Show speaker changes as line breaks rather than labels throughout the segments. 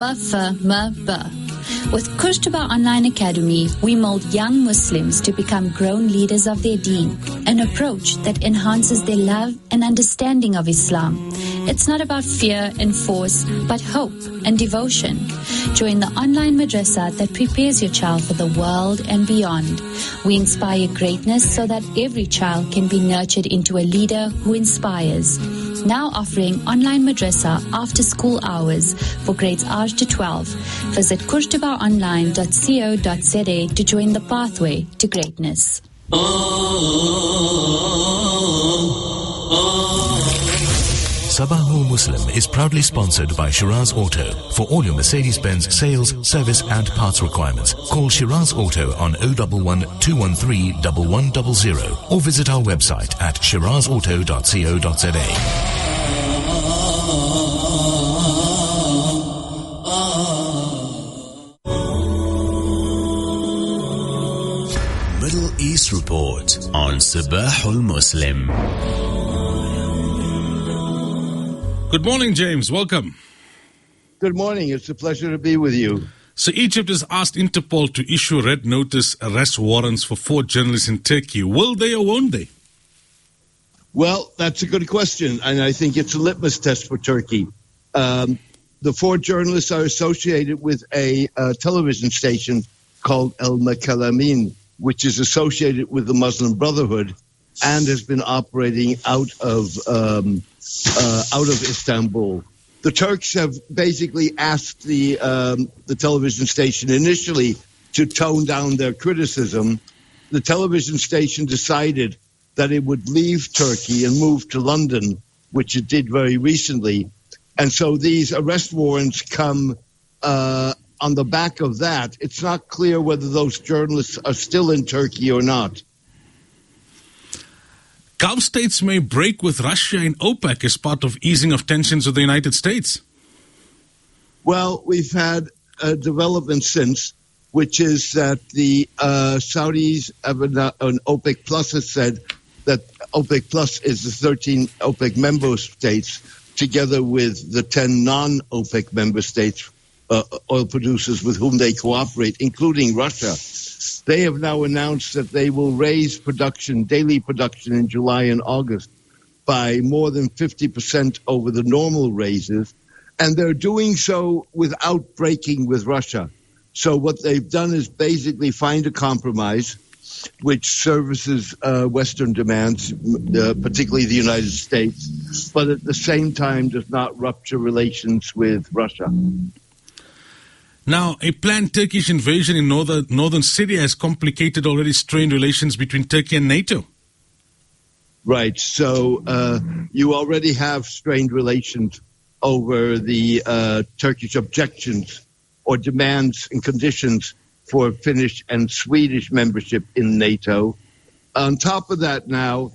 With Kurtuba Online Academy, we mold young Muslims to become grown leaders of their deen, an approach that enhances their love and understanding of Islam. It's not about fear and force, but hope and devotion. Join the online madrasa that prepares your child for the world and beyond. We inspire greatness so that every child can be nurtured into a leader who inspires. Now offering online madrasa after school hours for grades R to 12. Visit kurtubaonline.co.za to join the pathway to greatness.
Sabahul Muslim is proudly sponsored by Shiraz Auto. For all your Mercedes-Benz sales, service and parts requirements, call Shiraz Auto on 011 213 1100 or visit our website at shirazauto.co.za.
Middle East Report on Sabahul Muslim.
Good morning, James. Welcome.
Good morning. It's a pleasure to be with you.
So Egypt has asked Interpol to issue red notice arrest warrants for 4 journalists in Turkey. Will they or won't they?
Well, that's a good question, and I think it's a litmus test for Turkey. The 4 journalists are associated with a television station called El Mekalamin, which is associated with the Muslim Brotherhood and has been operating out of Istanbul. The Turks have basically asked the television station initially to tone down their criticism. The television station decided that it would leave Turkey and move to London, which it did very recently. And so these arrest warrants come on the back of that. It's not clear whether those journalists are still in Turkey or not.
Gulf states may break with Russia in OPEC as part of easing of tensions with the United States.
Well, we've had a development since, which is that the Saudis and OPEC Plus has said that OPEC Plus is the 13 OPEC member states, together with the 10 non-OPEC member states, oil producers with whom they cooperate, including Russia. They have now announced that they will raise production, daily production in July and August by more than 50% over the normal raises. And they're doing so without breaking with Russia. So what they've done is basically find a compromise which services Western demands, particularly the United States, but at the same time does not rupture relations with Russia.
Now, a planned Turkish invasion in northern Syria has complicated already strained relations between Turkey and NATO.
Right. So you already have strained relations over the Turkish objections or demands and conditions for Finnish and Swedish membership in NATO. On top of that now,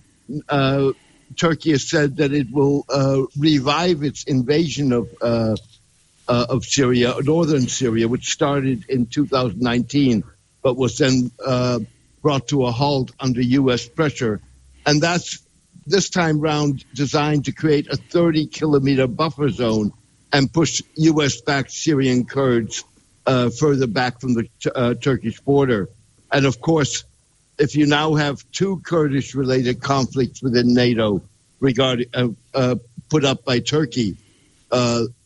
Turkey has said that it will revive its invasion of Syria, northern Syria, which started in 2019, but was then brought to a halt under U.S. pressure. And that's this time round designed to create a 30-kilometer buffer zone and push U.S.-backed Syrian Kurds further back from the Turkish border. And of course, if you now have 2 Kurdish-related conflicts within NATO regarding put up by Turkey,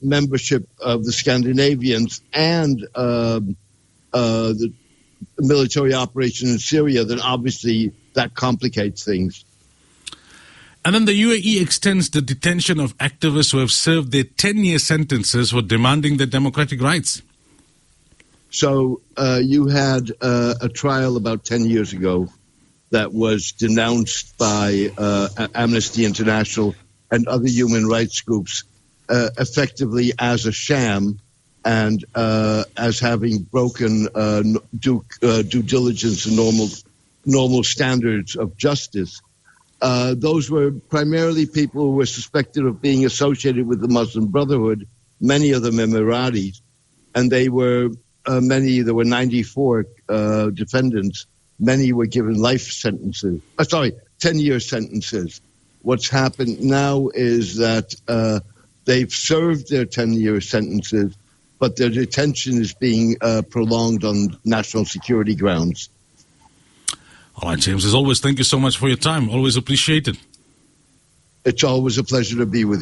membership of the Scandinavians and the military operation in Syria, then obviously that complicates things.
And then the UAE extends the detention of activists who have served their 10-year sentences for demanding their democratic rights.
So you had a trial about 10 years ago that was denounced by Amnesty International and other human rights groups effectively as a sham and as having broken due diligence and normal standards of justice. Those were primarily people who were suspected of being associated with the Muslim Brotherhood, many of them Emiratis, and they were there were 94 defendants. Many were given life sentences. 10-year sentences. What's happened now is that they've served their 10-year sentences, but their detention is being prolonged on national security grounds.
All right, James, as always, thank you so much for your time. Always appreciate it.
It's always a pleasure to be with you.